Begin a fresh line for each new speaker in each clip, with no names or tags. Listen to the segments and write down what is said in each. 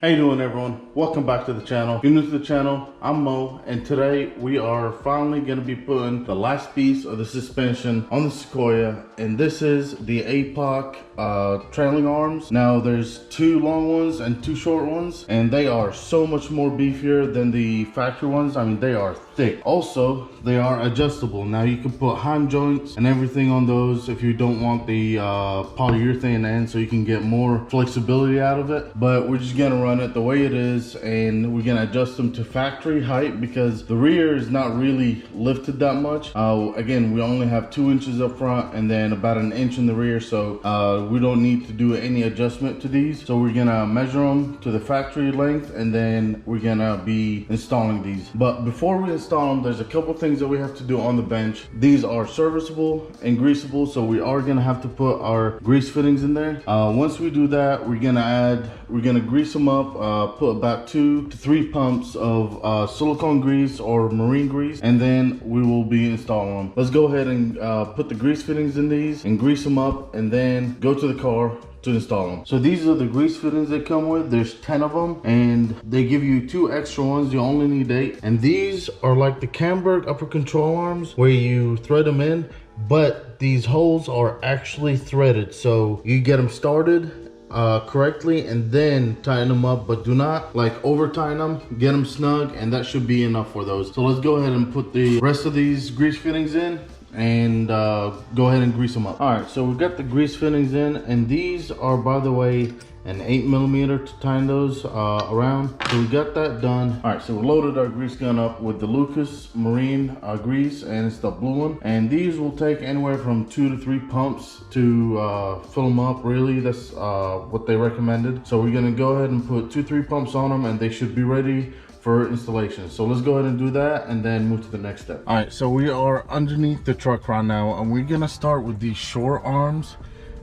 How you doing, everyone? Welcome back to the channel. If you're new to the channel, I'm Mo, and today we are finally going to be putting the last piece of the suspension on the Sequoia, and this is the APOC trailing arms. Now there's two long ones and two short ones, and they are so much more beefier than the factory ones. I mean, they are thick. Also, they are adjustable. Now you can put heim joints and everything on those if you don't want the polyurethane end, so you can get more flexibility out of it. But we're just gonna run it the way it is, and we're gonna adjust them to factory height because the rear is not really lifted that much. Again, we only have 2 inches up front and then about an inch in the rear, so we don't need to do any adjustment to these. So we're gonna measure them to the factory length, and then we're gonna be installing these. But before we install them, there's a couple things that we have to do on the bench. These are serviceable and greasable, so we are gonna have to put our grease fittings in there. Once we do that, we're gonna grease them up, put about 2 to 3 pumps of silicone grease or marine grease, and then we will be installing them. Let's go ahead and put the grease fittings in these and grease them up, and then go to the car to install them. So these are the grease fittings they come with. There's 10 of them, and they give you 2 extra ones. You only need 8. And these are like the Camberg upper control arms where you thread them in, but these holes are actually threaded. So you get them started correctly and then tighten them up, but do not like over tighten them. Get them snug, and that should be enough for those. So let's go ahead and put the rest of these grease fittings in and go ahead and grease them up. All right, so we've got the grease fittings in, and these are, by the way, an 8mm to tighten those around. So we got that done. All right, so we loaded our grease gun up with the Lucas Marine grease, and it's the blue one. And these will take anywhere from 2 to 3 pumps to fill them up. Really, that's what they recommended. So we're gonna go ahead and put 2-3 pumps on them, and they should be ready for installation. So let's go ahead and do that and then move to the next step. All right, so we are underneath the truck right now, and we're gonna start with these short arms,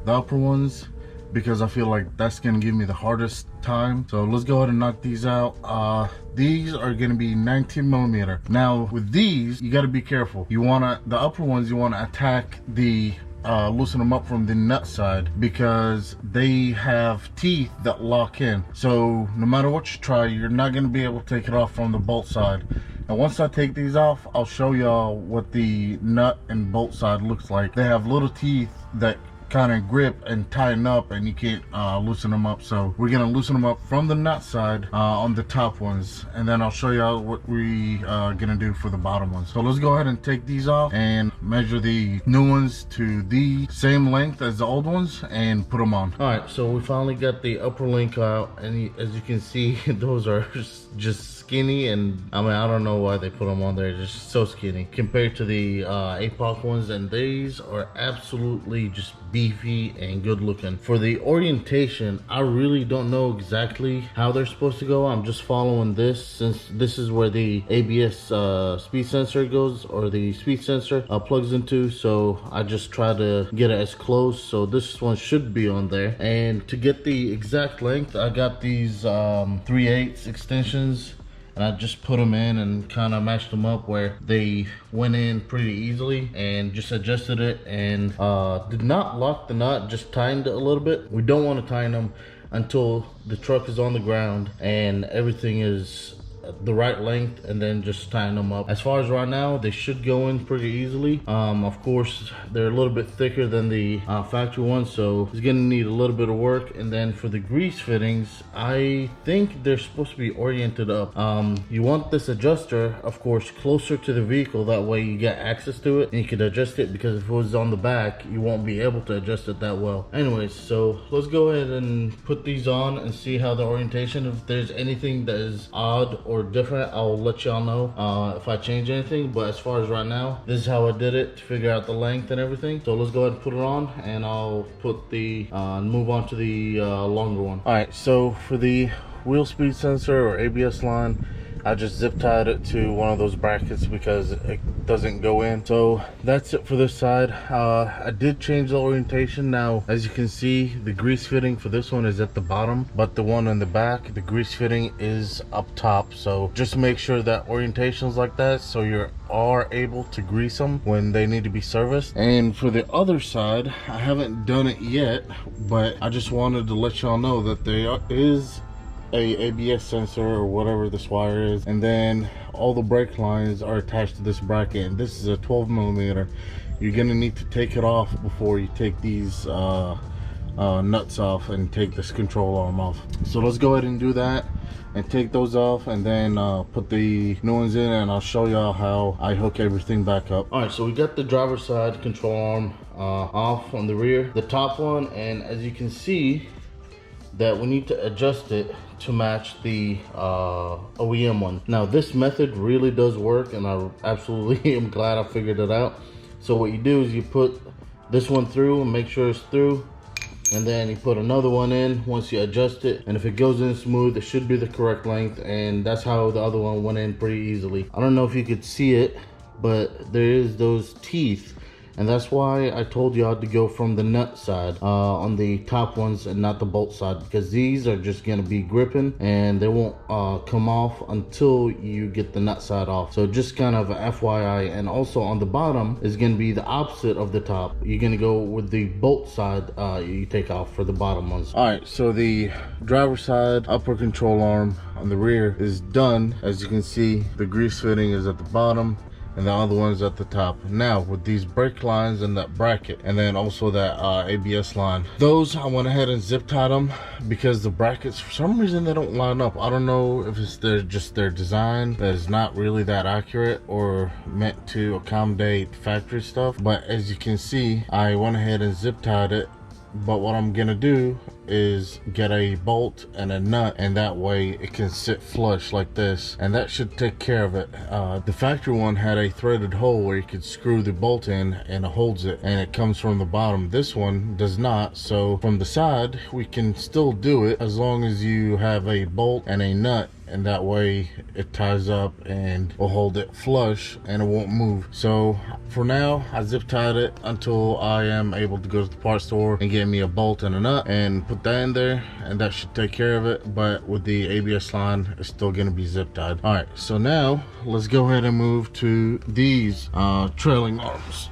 the upper ones, because I feel like that's gonna give me the hardest time. So let's go ahead and knock these out. These are gonna be 19mm. Now with these, you gotta be careful. The upper ones, you wanna attack the loosen them up from the nut side, because they have teeth that lock in. So no matter what you try, you're not going to be able to take it off from the bolt side. And once I take these off, I'll show y'all what the nut and bolt side looks like. They have little teeth that kind of grip and tighten up, and you can't loosen them up. So we're gonna loosen them up from the nut side on the top ones, and then I'll show y'all what we gonna do for the bottom ones. So let's go ahead and take these off and measure the new ones to the same length as the old ones and put them on. All right, so we finally got the upper link out, and as you can see, those are just skinny, and I mean, I don't know why they put them on there. Just so skinny compared to the APOC ones, and these are absolutely just beefy and good looking. For the orientation, I really don't know exactly how they're supposed to go. I'm just following this, since this is where the ABS speed sensor goes, or the speed sensor plugs into. So I just try to get it as close, so this one should be on there. And to get the exact length, I got these 3/8 extensions, and I just put them in and kind of matched them up where they went in pretty easily, and just adjusted it, and did not lock the nut, just tightened it a little bit. We don't want to tighten them until the truck is on the ground and everything is the right length, and then just tighten them up. As far as right now, they should go in pretty easily. Of course, they're a little bit thicker than the factory ones, so it's gonna need a little bit of work. And then for the grease fittings, I think they're supposed to be oriented up. You want this adjuster, of course, closer to the vehicle, that way you get access to it and you can adjust it, because if it was on the back, you won't be able to adjust it that well. Anyways, so let's go ahead and put these on and see how the orientation, if there's anything that is odd or different, I'll let y'all know if I change anything. But as far as right now, this is how I did it to figure out the length and everything. So let's go ahead and put it on, and I'll put the move on to the longer one. All right, so for the wheel speed sensor or ABS line, I just zip tied it to one of those brackets because it doesn't go in. So that's it for this side. I did change the orientation. Now, as you can see, the grease fitting for this one is at the bottom, but the one in the back, the grease fitting is up top. So just make sure that orientation is like that, so you are able to grease them when they need to be serviced. And for the other side, I haven't done it yet, but I just wanted to let y'all know that there is a ABS sensor or whatever this wire is, and then all the brake lines are attached to this bracket, and this is a 12 millimeter. You're gonna need to take it off before you take these nuts off and take this control arm off. So let's go ahead and do that and take those off, and then put the new ones in, and I'll show y'all how I hook everything back up. All right, so we got the driver's side control arm off on the rear, the top one, and as you can see that we need to adjust it to match the OEM one. Now this method really does work, and I absolutely am glad I figured it out. So what you do is you put this one through and make sure it's through, and then you put another one in once you adjust it, and if it goes in smooth, it should be the correct length, and that's how the other one went in pretty easily. I don't know if you could see it, but there is those teeth, and that's why I told y'all to go from the nut side on the top ones and not the bolt side, because these are just gonna be gripping and they won't come off until you get the nut side off. So just kind of a FYI. And also on the bottom is gonna be the opposite of the top. You're gonna go with the bolt side you take off for the bottom ones. All right, so the driver's side upper control arm on the rear is done. As you can see, the grease fitting is at the bottom and the other one's at the top. Now with these brake lines and that bracket, and then also that ABS line, those I went ahead and zip tied them because the brackets, for some reason, they don't line up. I don't know if it's just their design that is not really that accurate or meant to accommodate factory stuff. But as you can see, I went ahead and zip tied it. But what I'm gonna do is get a bolt and a nut, and that way it can sit flush like this, and that should take care of it. The factory one had a threaded hole where you could screw the bolt in and it holds it, and it comes from the bottom. This one does not. So from the side we can still do it as long as you have a bolt and a nut, and that way it ties up and will hold it flush and it won't move. So for now I zip tied it until I am able to go to the parts store and get me a bolt and a nut and put that in there, and that should take care of it. But with the ABS line, it's still gonna be zip tied. All right, so now let's go ahead and move to these trailing arms.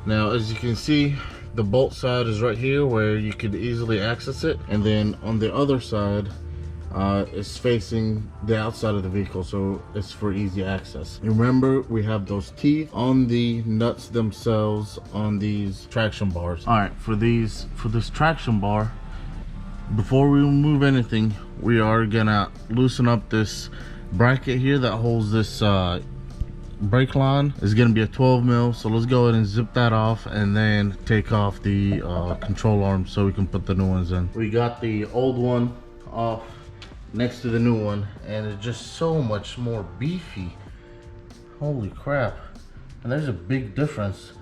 Now as you can see, the bolt side is right here where you could easily access it, and then on the other side is facing the outside of the vehicle, so it's for easy access. Remember, we have those teeth on the nuts themselves on these traction bars. All right, for this traction bar, before we remove anything, we are gonna loosen up this bracket here that holds this brake line. Is gonna be a 12 mil, so let's go ahead and zip that off and then take off the control arm so we can put the new ones in. We got the old one off next to the new one, and it's just so much more beefy. Holy crap. And there's a big difference.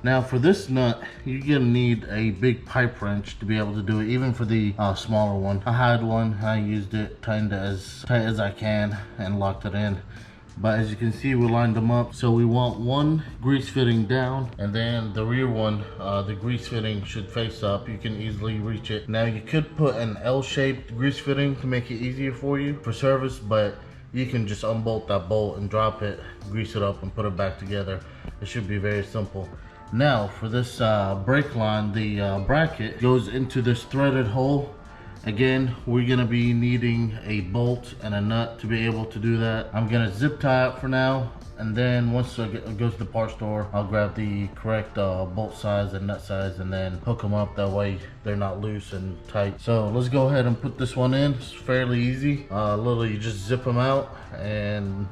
Now for this nut, you're gonna need a big pipe wrench to be able to do it, even for the smaller one. I had one, I used it, tightened it as tight as I can and locked it in. But as you can see, we lined them up. So we want one grease fitting down, and then the rear one, the grease fitting should face up. You can easily reach it. Now you could put an L-shaped grease fitting to make it easier for you for service, but you can just unbolt that bolt and drop it, grease it up, and put it back together. It should be very simple. Now for this brake line, the bracket goes into this threaded hole. Again, we're gonna be needing a bolt and a nut to be able to do that. I'm gonna zip tie it for now, and then once I go to the parts store, I'll grab the correct bolt size and nut size and then hook them up. That way they're not loose and tight. So let's go ahead and put this one in. It's fairly easy. Literally you just zip them out and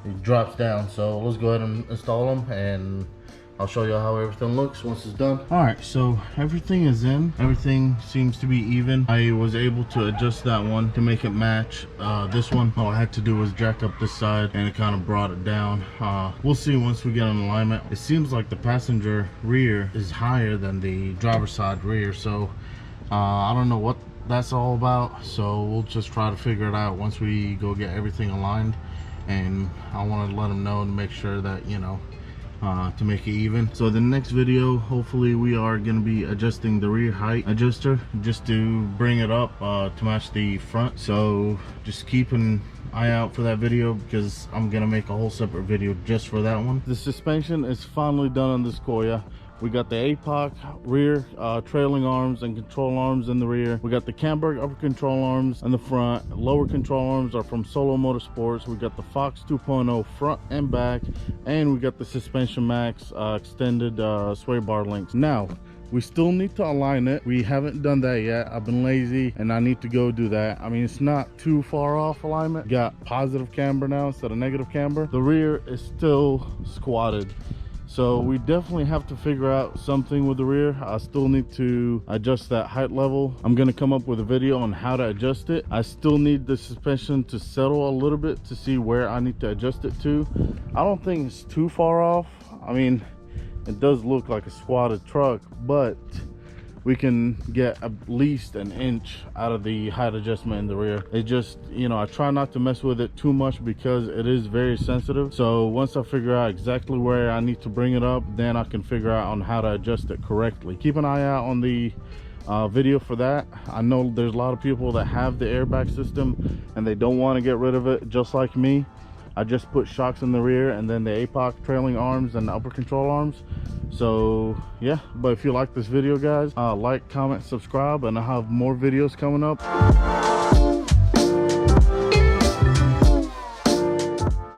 it drops down. So let's go ahead and install them, and I'll show you how everything looks once it's done. All right, so everything is in. Everything seems to be even. I was able to adjust that one to make it match. This one, all I had to do was jack up this side, and it kind of brought it down. We'll see once we get in alignment. It seems like the passenger rear is higher than the driver's side rear, so I don't know what that's all about. So we'll just try to figure it out once we go get everything aligned. And I want to let them know to make sure that, you know, to make it even. So the next video, hopefully we are going to be adjusting the rear height adjuster just to bring it up to match the front. So just keep an eye out for that video, because I'm going to make a whole separate video just for that one. The suspension is finally done on the Sequoia. We got the APOC rear trailing arms and control arms in the rear. We got the Camberg upper control arms in the front. Lower control arms are from Solo Motorsports. We got the Fox 2.0 front and back, and we got the Suspension Max extended sway bar links. Now, we still need to align it. We haven't done that yet. I've been lazy and I need to go do that. I mean, it's not too far off alignment. Got positive camber now instead of negative camber. The rear is still squatted, so we definitely have to figure out something with the rear. I still need to adjust that height level. I'm gonna come up with a video on how to adjust it. I still need the suspension to settle a little bit to see where I need to adjust it to. I don't think it's too far off. I mean, it does look like a squatted truck, but we can get at least an inch out of the height adjustment in the rear. It just, you know, I try not to mess with it too much because it is very sensitive. So once I figure out exactly where I need to bring it up, then I can figure out on how to adjust it correctly. Keep an eye out on the video for that. I know there's a lot of people that have the airbag system and they don't want to get rid of it, just like me. I just put shocks in the rear and then the APOC trailing arms and the upper control arms. So yeah, but if you like this video, guys, like, comment, subscribe, and I have more videos coming up.